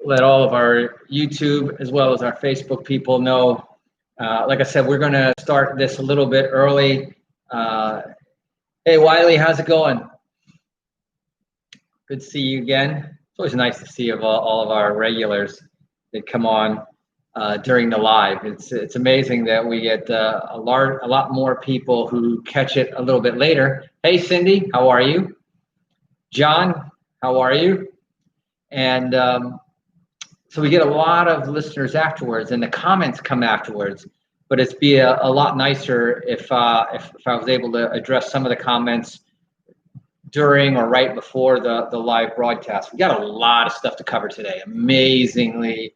let all of our YouTube as well as our Facebook people know. Like I said, we're going to start this a little bit early. Hey, Wiley, how's it going? Good to see you again. It's always nice to see all of our regulars that come on during the live. It's amazing that we get a lot more people who catch it a little bit later. Hey, Cindy, how are you? John, how are you? And so we get a lot of listeners afterwards, and the comments come afterwards. But it'd be a lot nicer if I was able to address some of the comments during or right before the live broadcast. We got a lot of stuff to cover today. Amazingly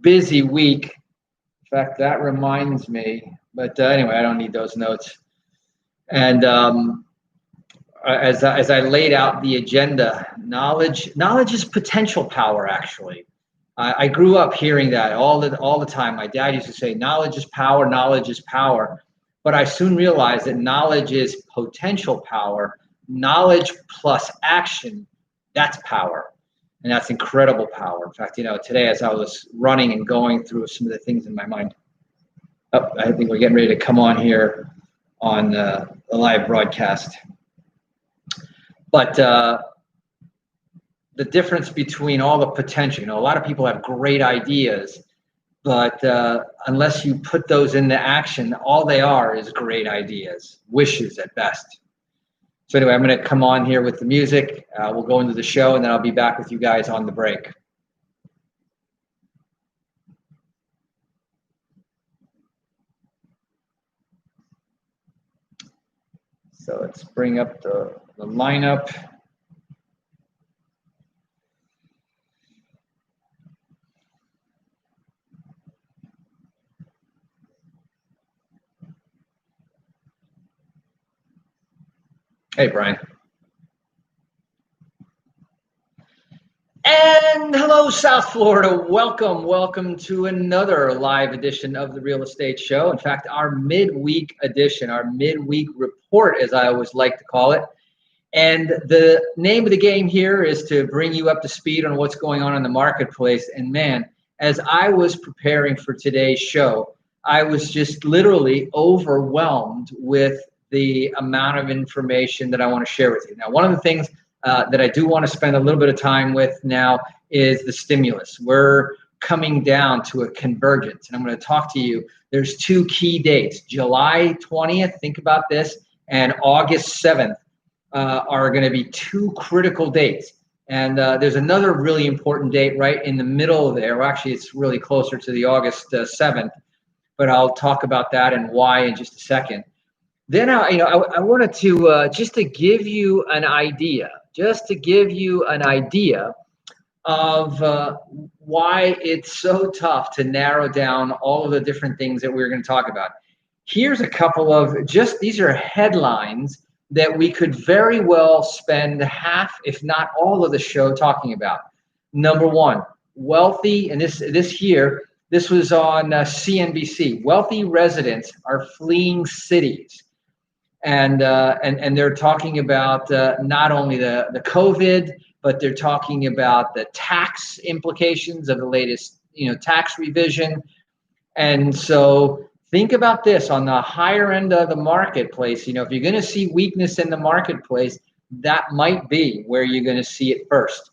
busy week. In fact, that reminds me. But anyway, I don't need those notes. And as I laid out the agenda, knowledge is potential power. Actually, I grew up hearing that all the time. My dad used to say, "Knowledge is power. Knowledge is power." But I soon realized that knowledge is potential power. Knowledge plus action, that's power, and that's incredible power. In fact, today as I was running and going through some of the things in my mind, I think we're getting ready to come on here on the live broadcast. But the difference between all the potential, a lot of people have great ideas, but unless you put those into action, all they are is great ideas, wishes at best. So anyway, I'm going to come on here with the music. We'll go into the show, and then I'll be back with you guys on the break. So let's bring up the lineup. Hey, Brian. And hello, South Florida. Welcome to another live edition of the Real Estate Show. In fact, our midweek edition, our midweek report, as I always like to call it. And the name of the game here is to bring you up to speed on what's going on in the marketplace. And man, as I was preparing for today's show, I was just literally overwhelmed with the amount of information that I want to share with you. Now, one of the things that I do want to spend a little bit of time with now is the stimulus. We're coming down to a convergence, and I'm going to talk to you. There's two key dates. July 20th, think about this, and August 7th are going to be two critical dates. And there's another really important date right in the middle there. Well, actually, it's really closer to the August 7th, but I'll talk about that and why in just a second. Then I wanted to just to give you an idea of why it's so tough to narrow down all of the different things that we're going to talk about. Here's a couple of these are headlines that we could very well spend half, if not all of the show talking about. Number one, wealthy, and this was on CNBC. Wealthy residents are fleeing cities. And they're talking about not only the COVID, but they're talking about the tax implications of the latest, tax revision. And so think about this on the higher end of the marketplace. If you're going to see weakness in the marketplace, that might be where you're going to see it first.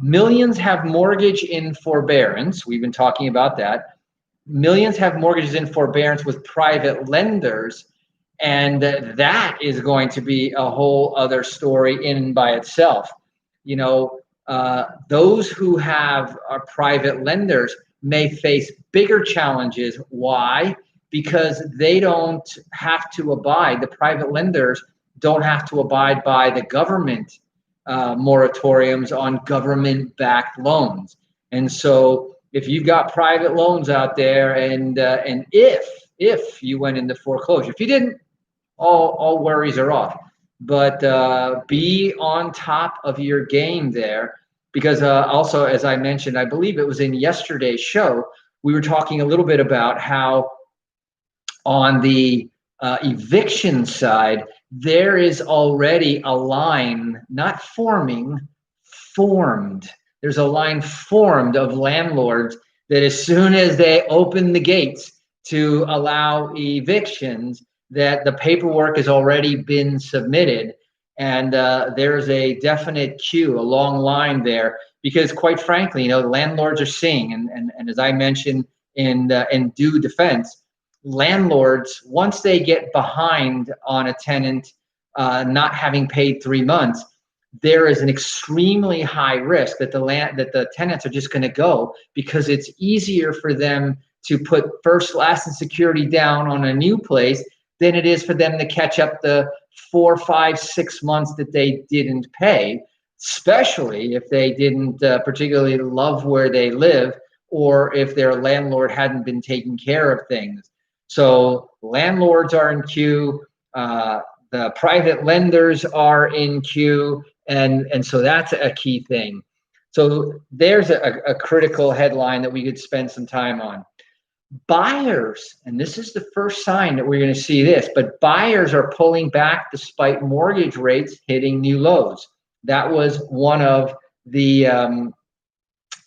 Millions have mortgage in forbearance. We've been talking about that. Millions have mortgages in forbearance with private lenders. And that is going to be a whole other story in and by itself. Those who are private lenders may face bigger challenges. Why? Because they don't have to the private lenders don't have to abide by the government moratoriums on government-backed loans. And so if you've got private loans out there and if you went into foreclosure, if you didn't, all worries are off. But be on top of your game there, because also, as I mentioned, I believe it was in yesterday's show, we were talking a little bit about how on the eviction side, there is already a line not formed there's a line formed of landlords that as soon as they open the gates to allow evictions, that the paperwork has already been submitted. And there's a definite queue, a long line there, because quite frankly, the landlords are seeing, and as I mentioned in due defense, landlords, once they get behind on a tenant not having paid 3 months, there is an extremely high risk that the tenants are just going to go, because it's easier for them to put first, last, and security down on a new place than it is for them to catch up the 4, 5, 6 months that they didn't pay, especially if they didn't particularly love where they live, or if their landlord hadn't been taking care of things. So landlords are in queue, the private lenders are in queue, and so that's a key thing. So there's a critical headline that we could spend some time on. Buyers, and this is the first sign that we're going to see this, but buyers are pulling back despite mortgage rates hitting new lows. That was one of the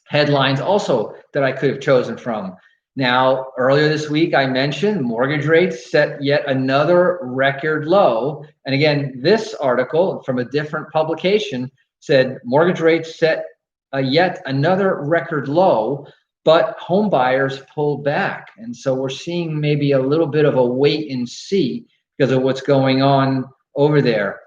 headlines also that I could have chosen from. Now, earlier this week, I mentioned mortgage rates set yet another record low. And again, this article from a different publication said mortgage rates set yet another record low, but home buyers pulled back. And so we're seeing maybe a little bit of a wait and see because of what's going on over there.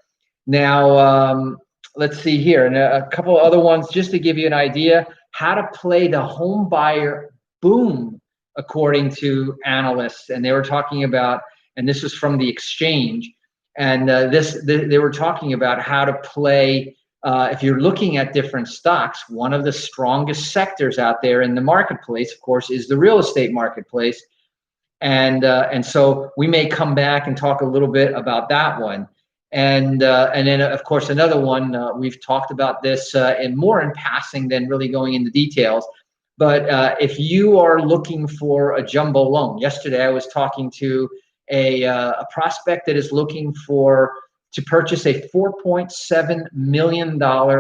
Now, let's see here. And a couple of other ones just to give you an idea how to play the home buyer boom, according to analysts. And they were talking about, and this was from the exchange, and they were talking about how to play. If you're looking at different stocks, one of the strongest sectors out there in the marketplace, of course, is the real estate marketplace. And so we may come back and talk a little bit about that one. And then, of course, another one, we've talked about this in passing than really going into details. But if you are looking for a jumbo loan, yesterday I was talking to a prospect that is looking to purchase a $4.7 million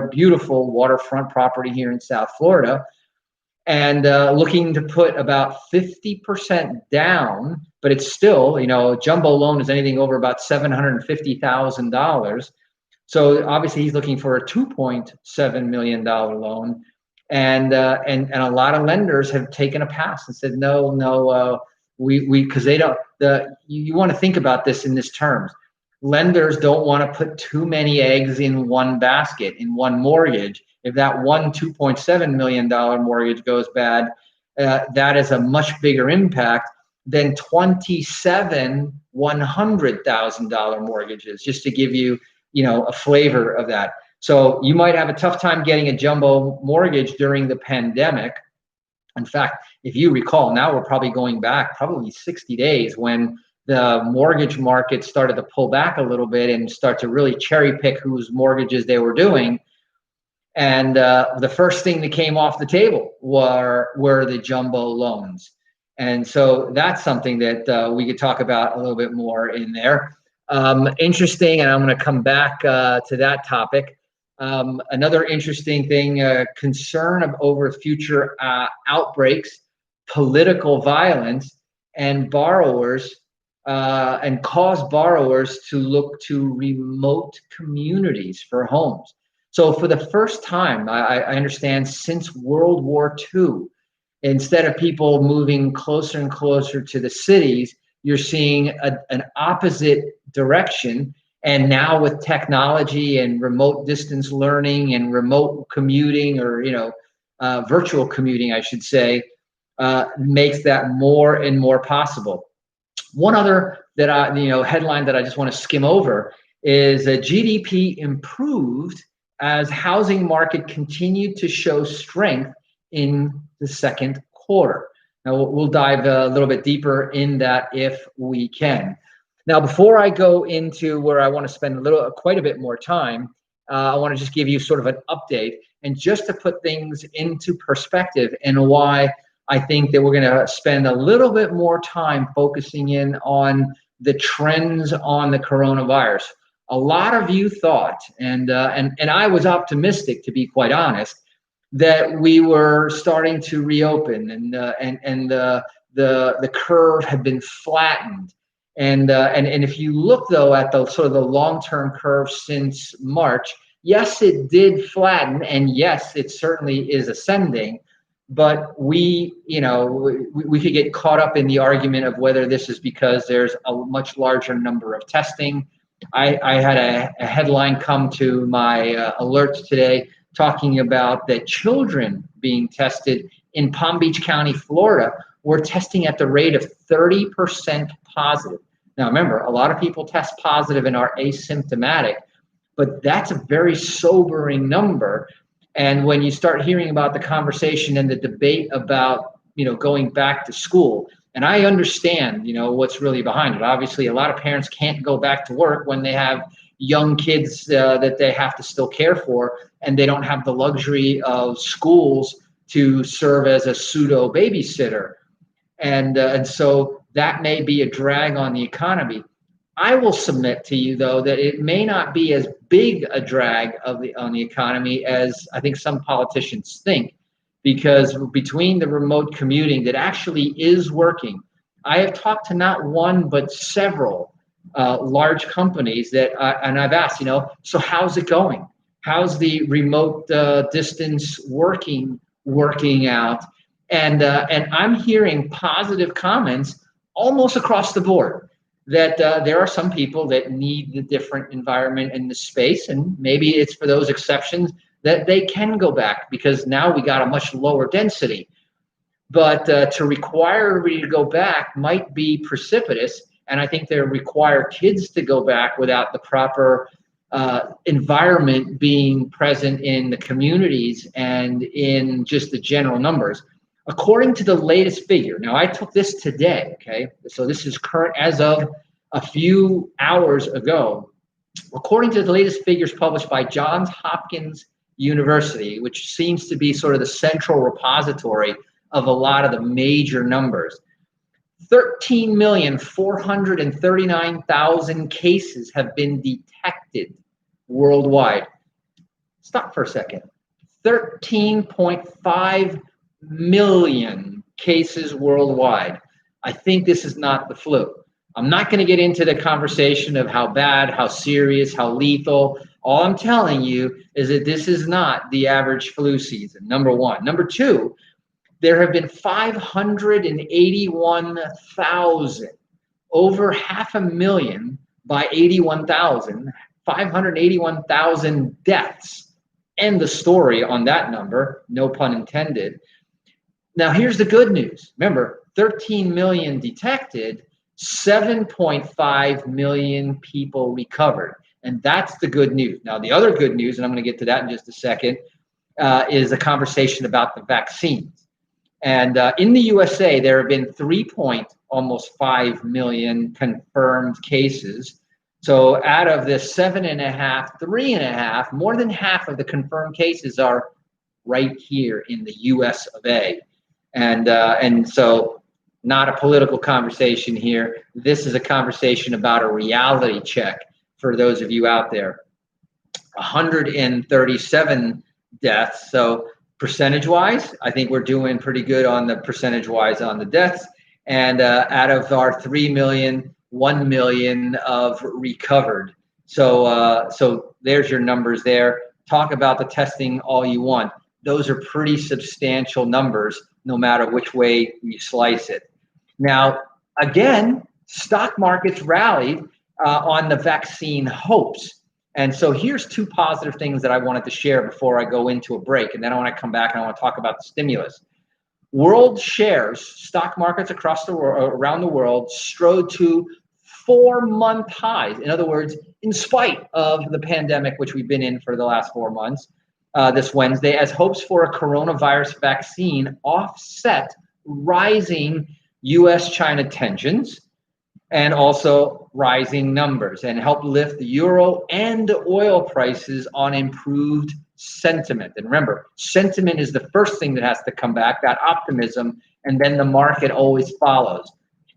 beautiful waterfront property here in South Florida, and looking to put about 50% down, but it's still, a jumbo loan is anything over about $750,000. So obviously he's looking for a $2.7 million loan. And a lot of lenders have taken a pass and said, no, because they don't, you want to think about this in this terms. Lenders don't want to put too many eggs in one basket, in one mortgage. If that one $2.7 million mortgage goes bad, that is a much bigger impact than 27 $100,000 mortgages, just to give you, a flavor of that. So you might have a tough time getting a jumbo mortgage during the pandemic. In fact, if you recall, now we're probably going back 60 days when the mortgage market started to pull back a little bit and start to really cherry pick whose mortgages they were doing. And the first thing that came off the table were the jumbo loans. And so that's something that we could talk about a little bit more in there. Interesting, and I'm going to come back to that topic. Another interesting thing, concern over future outbreaks, political violence, and borrowers, and cause borrowers to look to remote communities for homes. So for the first time, I understand, since World War II, instead of people moving closer and closer to the cities, you're seeing an opposite direction. And now with technology and remote distance learning and remote commuting, or virtual commuting, I should say, makes that more and more possible. One other headline that I just want to skim over is that GDP improved as housing market continued to show strength in the second quarter. Now we'll dive a little bit deeper in that if we can. Now, before I go into where I want to spend quite a bit more time, I want to just give you sort of an update, and just to put things into perspective, and why I think that we're going to spend a little bit more time focusing in on the trends on the coronavirus. A lot of you thought, and I was optimistic, to be quite honest, that we were starting to reopen, and the curve had been flattened. And if you look though at the sort of the long-term curve since March, yes, it did flatten, and yes, it certainly is ascending. But we could get caught up in the argument of whether this is because there's a much larger number of testing. I had a headline come to my alerts today talking about that children being tested in Palm Beach County, Florida, were testing at the rate of 30% positive. Now, remember, a lot of people test positive and are asymptomatic, but that's a very sobering number. And when you start hearing about the conversation and the debate about, going back to school, and I understand, what's really behind it. Obviously, a lot of parents can't go back to work when they have young kids that they have to still care for, and they don't have the luxury of schools to serve as a pseudo babysitter. And so that may be a drag on the economy. I will submit to you, though, that it may not be as big a drag on the economy as I think some politicians think, because between the remote commuting that actually is working, I have talked to not one but several large companies and I've asked, so how's it going? How's the remote distance working out? And I'm hearing positive comments almost across the board that there are some people that need the different environment and the space, and maybe it's for those exceptions that they can go back because now we got a much lower density. But to require everybody to go back might be precipitous, and I think they require kids to go back without the proper environment being present in the communities and in just the general numbers. According to the latest figure, now I took this today, okay? So this is current as of a few hours ago. According to the latest figures published by Johns Hopkins University, which seems to be sort of the central repository of a lot of the major numbers, 13,439,000 cases have been detected worldwide. Stop for a second. 13.5 million cases worldwide. I think this is not the flu. I'm not going to get into the conversation of how bad, how serious, how lethal. All I'm telling you is that this is not the average flu season, number one. Number two, there have been 581,000, over 500,000 by 81,000, 581,000 deaths. End the story on that number, no pun intended. Now, here's the good news. Remember, 13 million detected, 7.5 million people recovered. And that's the good news. Now, the other good news, and I'm going to get to that in just a second, is a conversation about the vaccines. And in the USA, there have been almost 5 million confirmed cases. So out of the 7.5, 3.5, more than half of the confirmed cases are right here in the US of A. And so not a political conversation here. This is a conversation about a reality check for those of you out there. 137 deaths. So percentage-wise, I think we're doing pretty good on the percentage-wise on the deaths. And out of our 3 million, 1 million of recovered. So there's your numbers there. Talk about the testing all you want. Those are pretty substantial numbers, no matter which way you slice it. Now, again, stock markets rallied on the vaccine hopes. And so here's two positive things that I wanted to share before I go into a break. And then I want to come back and I want to talk about the stimulus. World shares, stock markets across the world, around the world, strode to 4-month highs. In other words, in spite of the pandemic, which we've been in for the last 4 months, this Wednesday, as hopes for a coronavirus vaccine offset rising U.S.-China tensions and also rising numbers, and help lift the euro and oil prices on improved sentiment. And remember, sentiment is the first thing that has to come back, that optimism, and then the market always follows.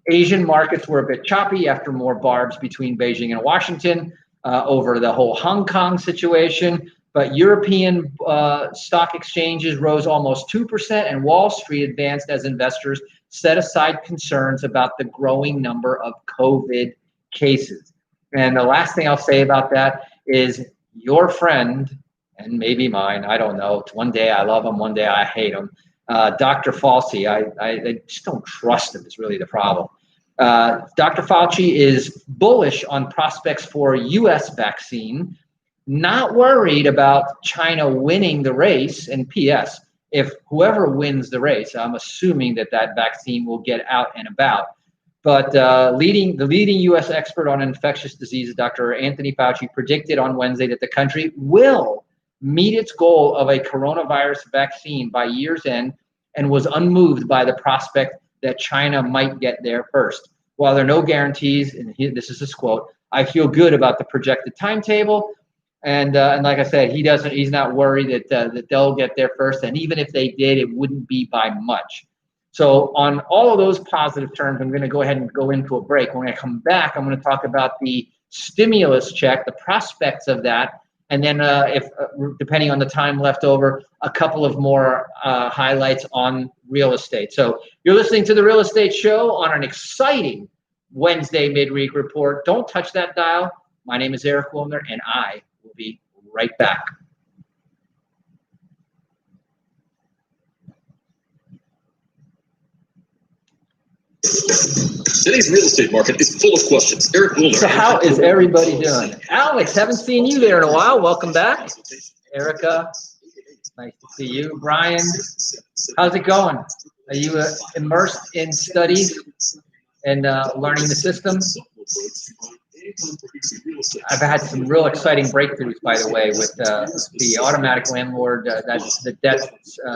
Asian markets were a bit choppy after more barbs between Beijing and Washington over the whole Hong Kong situation. But European stock exchanges rose almost 2%, and Wall Street advanced as investors set aside concerns about the growing number of COVID cases. And the last thing I'll say about that is your friend, and maybe mine, I don't know. One day I love him, one day I hate him. Dr. Fauci, I just don't trust him is really the problem. Dr. Fauci is bullish on prospects for U.S. vaccine, not worried about China winning the race. And P.S., if whoever wins the race, I'm assuming that vaccine will get out and about. But the leading U.S. expert on infectious diseases, Dr. Anthony Fauci, predicted on Wednesday that the country will meet its goal of a coronavirus vaccine by year's end, and was unmoved by the prospect that China might get there first. While there are no guarantees, and this is his quote, "I feel good about the projected timetable." And like I said, he's not worried that they'll get there first. And even if they did, it wouldn't be by much. So on all of those positive terms, I'm going to go ahead and go into a break. When I come back, I'm going to talk about the stimulus check, the prospects of that, and then if depending on the time left over, a couple of more highlights on real estate. So you're listening to the Real Estate Show on an exciting Wednesday midweek report. Don't touch that dial. My name is Eric Wilner, and I will be right back. Today's real estate market is full of questions. Eric Wilner. So how is everybody doing? Alex, haven't seen you there in a while. Welcome back. Erica, nice to see you. Brian, how's it going? Are you immersed in studies and learning the systems? I've had some real exciting breakthroughs, by the way, with the automatic landlord, that's the debt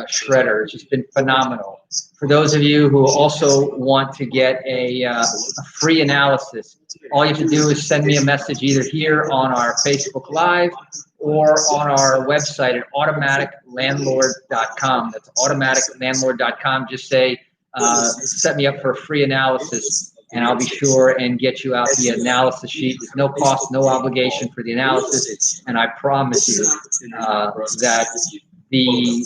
shredder. It's just been phenomenal. For those of you who also want to get a free analysis, all you have to do is send me a message either here on our Facebook Live or on our website at automaticlandlord.com. That's automaticlandlord.com. Just say, set me up for a free analysis, and I'll be sure and get you out the analysis sheet. There's no cost, no obligation for the analysis, and I promise you that the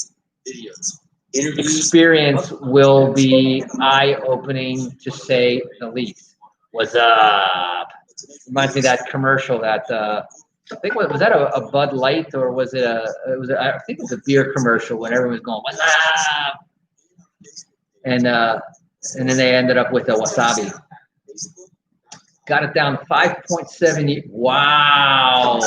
experience will be eye-opening, to say the least. What's up? Reminds me of that commercial that I think was that a Bud Light, or was it I think it was a beer commercial when everyone was going, "What's up?" And then they ended up with a wasabi. Got it down 5.7. Wow.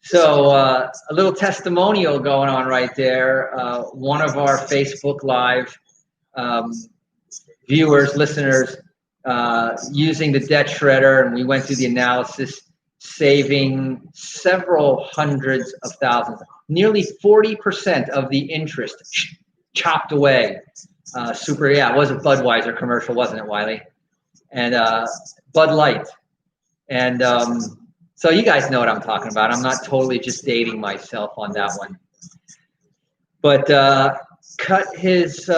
So a little testimonial going on right there. One of our Facebook Live viewers, listeners, using the debt shredder, and we went through the analysis, saving several hundreds of thousands, nearly 40% of the interest chopped away. It was a Budweiser commercial, wasn't it, Wiley? And Bud Light. And so you guys know what I'm talking about. I'm not totally just dating myself on that one. But cut his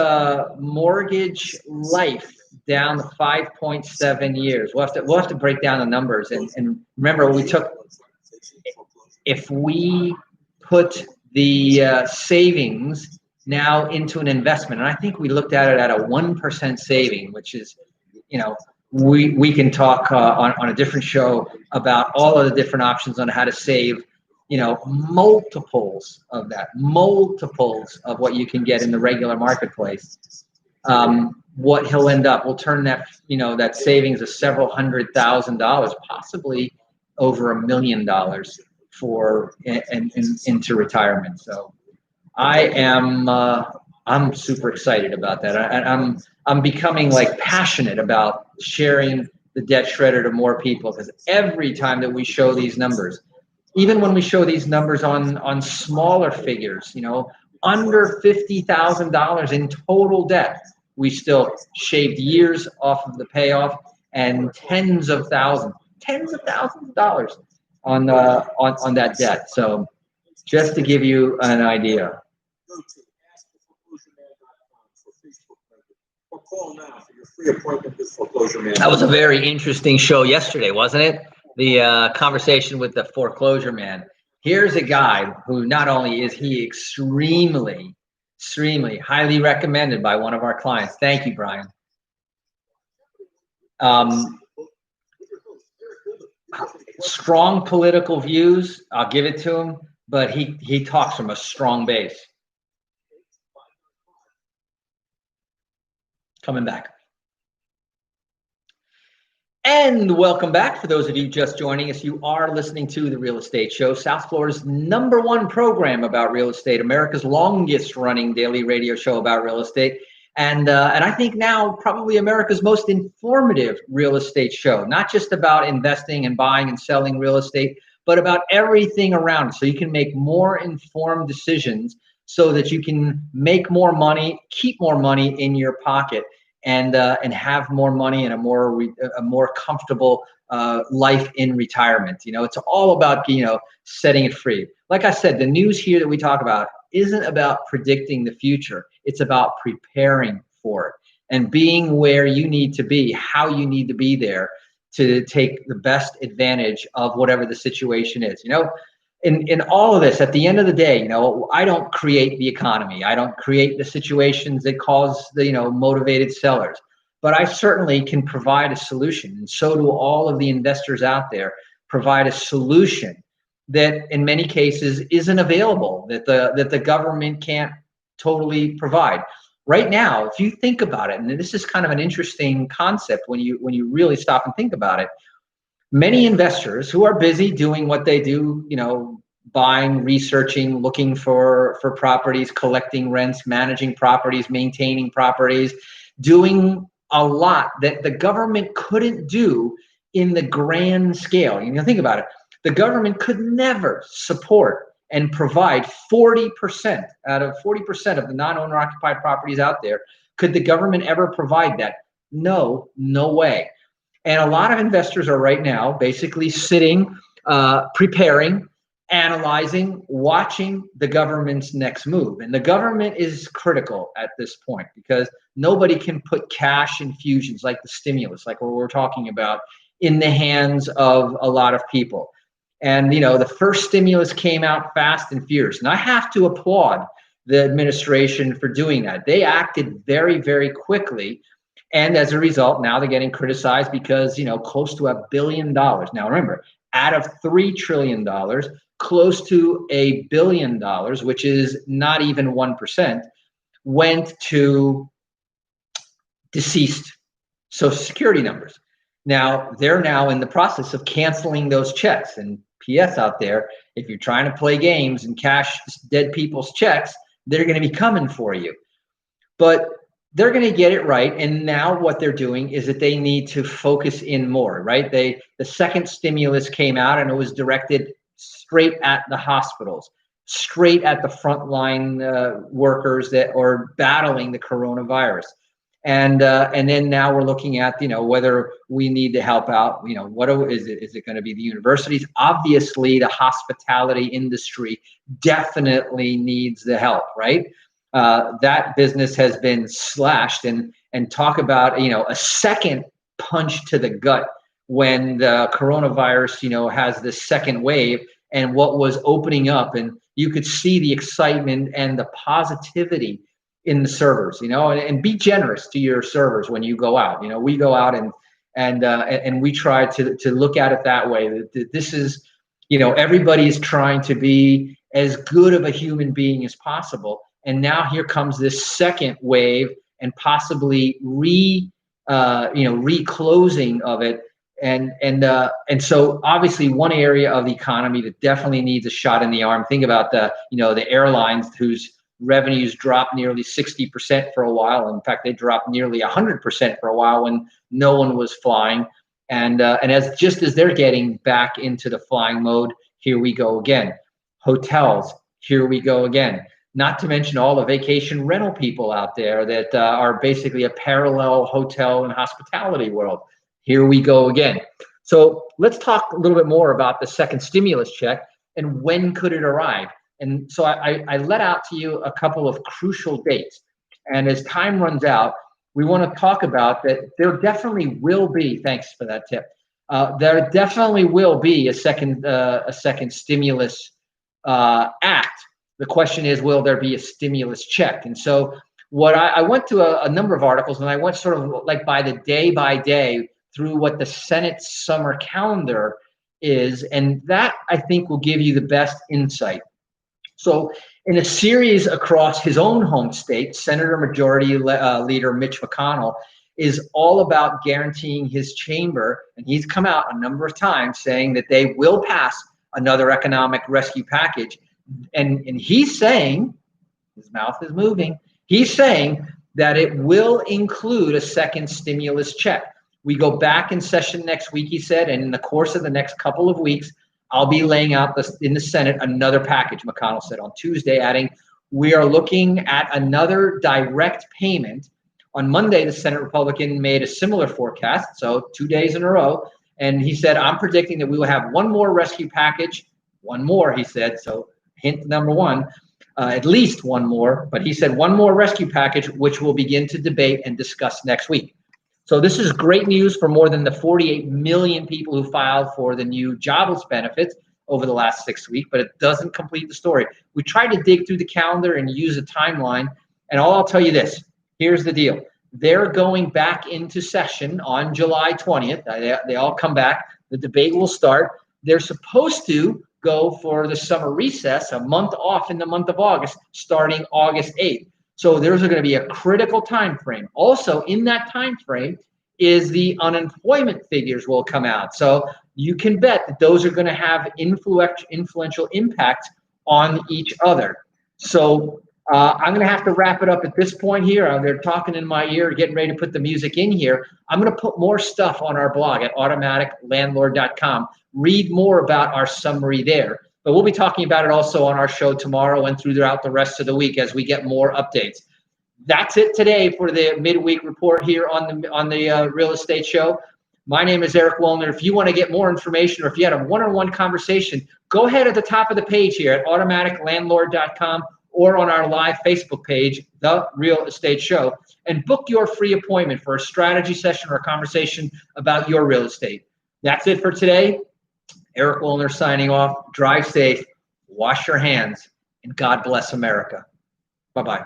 mortgage life down to 5.7 years. We'll have to break down the numbers. And remember, if we put the savings now into an investment, and I think we looked at it at a 1% saving, which is, we can talk on a different show about all of the different options on how to save, multiples of what you can get in the regular marketplace. What he'll end up, we'll turn that, that savings of several $100,000, possibly over $1 million into retirement. So I'm super excited about that. I'm becoming passionate about sharing the debt shredder to more people, because every time that we show these numbers, even when we show these numbers on smaller figures, under $50,000 in total debt, we still shaved years off of the payoff, and tens of thousands of dollars on that debt. So just to give you an idea. That was a very interesting show yesterday, wasn't it? the conversation with the foreclosure man. Here's a guy who not only is he extremely highly recommended by one of our clients. Thank you, Brian. Strong political views, I'll give it to him, but he talks from a strong base. Coming back. And welcome back. For those of you just joining us, you are listening to The Real Estate Show, South Florida's #1 program about real estate, America's longest running daily radio show about real estate. And I think now probably America's most informative real estate show, not just about investing and buying and selling real estate, but about everything around it. So you can make more informed decisions so that you can make more money, keep more money in your pocket, and have more money and a more comfortable life in retirement. You know, it's all about, you know, setting it free. Like I said, the news here that we talk about isn't about predicting the future. It's about preparing for it and being where you need to be, how you need to be there to take the best advantage of whatever the situation is. You know, in all of this, at the end of the day, you know, I don't create the economy. I don't create the situations that cause the, you know, motivated sellers, but I certainly can provide a solution. And so do all of the investors out there provide a solution that in many cases isn't available, that the government can't totally provide. Right now, if you think about it, and this is kind of an interesting concept when you really stop and think about it, many investors who are busy doing what they do, you know, buying, researching, looking for properties, collecting rents, managing properties, maintaining properties, doing a lot that the government couldn't do in the grand scale. You know, think about it. The government could never support and provide 40% out of 40% of the non-owner occupied properties out there. Could the government ever provide that? No, no way. And a lot of investors are right now basically sitting, preparing, analyzing, watching the government's next move. And the government is critical at this point because nobody can put cash infusions like the stimulus, like what we're talking about, in the hands of a lot of people. And, you know, the first stimulus came out fast and furious. And I have to applaud the administration for doing that. They acted very, very quickly. And as a result, now they're getting criticized because, you know, close to $1 billion. Now, remember, out of $3 trillion, close to $1 billion, which is not even 1%, went to deceased Social Security numbers. Now, they're now in the process of canceling those checks. And PS out there, if you're trying to play games and cash dead people's checks, they're going to be coming for you. But they're going to get it right. And now what they're doing is that they need to focus in more, right? The second stimulus came out and it was directed straight at the hospitals, straight at the frontline workers that are battling the coronavirus. And then now we're looking at, you know, whether we need to help out, you know, is it going to be the universities? Obviously, the hospitality industry definitely needs the help, right? That business has been slashed, and talk about, you know, a second punch to the gut when the coronavirus, you know, has this second wave and what was opening up, and you could see the excitement and the positivity in the servers, you know, and be generous to your servers when you go out. You know, we go out and we try to look at it that way. This is, you know, everybody is trying to be as good of a human being as possible. And now here comes this second wave and possibly reclosing of it. And so obviously one area of the economy that definitely needs a shot in the arm. Think about the airlines whose revenues dropped nearly 60% for a while. In fact, they dropped nearly 100% for a while when no one was flying. And as they're getting back into the flying mode, here we go again. Hotels, here we go again. Not to mention all the vacation rental people out there that are basically a parallel hotel and hospitality world. Here we go again. So let's talk a little bit more about the second stimulus check and when could it arrive. And so I let out to you a couple of crucial dates. And as time runs out, we want to talk about that there definitely will be, thanks for that tip, there definitely will be a second stimulus act. The question is, will there be a stimulus check? And so what I went to a number of articles, and I went sort of like by day through what the Senate's summer calendar is, and that I think will give you the best insight. So in a series across his own home state, Senator Majority Leader Mitch McConnell is all about guaranteeing his chamber, and he's come out a number of times saying that they will pass another economic rescue package. And he's saying, his mouth is moving, he's saying that it will include a second stimulus check. We go back in session next week, he said, and in the course of the next couple of weeks, I'll be laying out in the Senate another package, McConnell said on Tuesday, adding, we are looking at another direct payment. On Monday, the Senate Republican made a similar forecast, so 2 days in a row, and he said, I'm predicting that we will have one more rescue package, one more, he said, so hint number one, at least one more, but he said one more rescue package, which we'll begin to debate and discuss next week. So this is great news for more than the 48 million people who filed for the new jobless benefits over the last 6 weeks, but it doesn't complete the story. We tried to dig through the calendar and use a timeline, and I'll tell you this, here's the deal. They're going back into session on July 20th. They all come back. The debate will start. They're supposed to go for the summer recess, a month off in the month of August, starting August 8th. So there's going to be a critical time frame. Also, in that time frame is the unemployment figures will come out. So you can bet that those are going to have influential impacts on each other. So I'm going to have to wrap it up at this point here. They're talking in my ear, getting ready to put the music in here. I'm going to put more stuff on our blog at automaticlandlord.com. Read more about our summary there. But we'll be talking about it also on our show tomorrow and throughout the rest of the week as we get more updates. That's it today for the midweek report here on the Real Estate Show. My name is Eric Wollner. If you want to get more information or if you had a one-on-one conversation, go ahead at the top of the page here at automaticlandlord.com or on our live Facebook page, The Real Estate Show, and book your free appointment for a strategy session or a conversation about your real estate. That's it for today. Eric Wollner signing off. Drive safe, wash your hands, and God bless America. Bye-bye.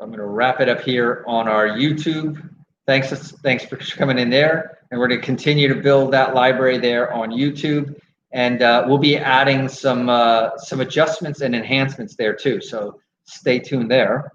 I'm going to wrap it up here on our YouTube. Thanks for coming in there. And we're going to continue to build that library there on YouTube. And we'll be adding some adjustments and enhancements there too. So stay tuned there.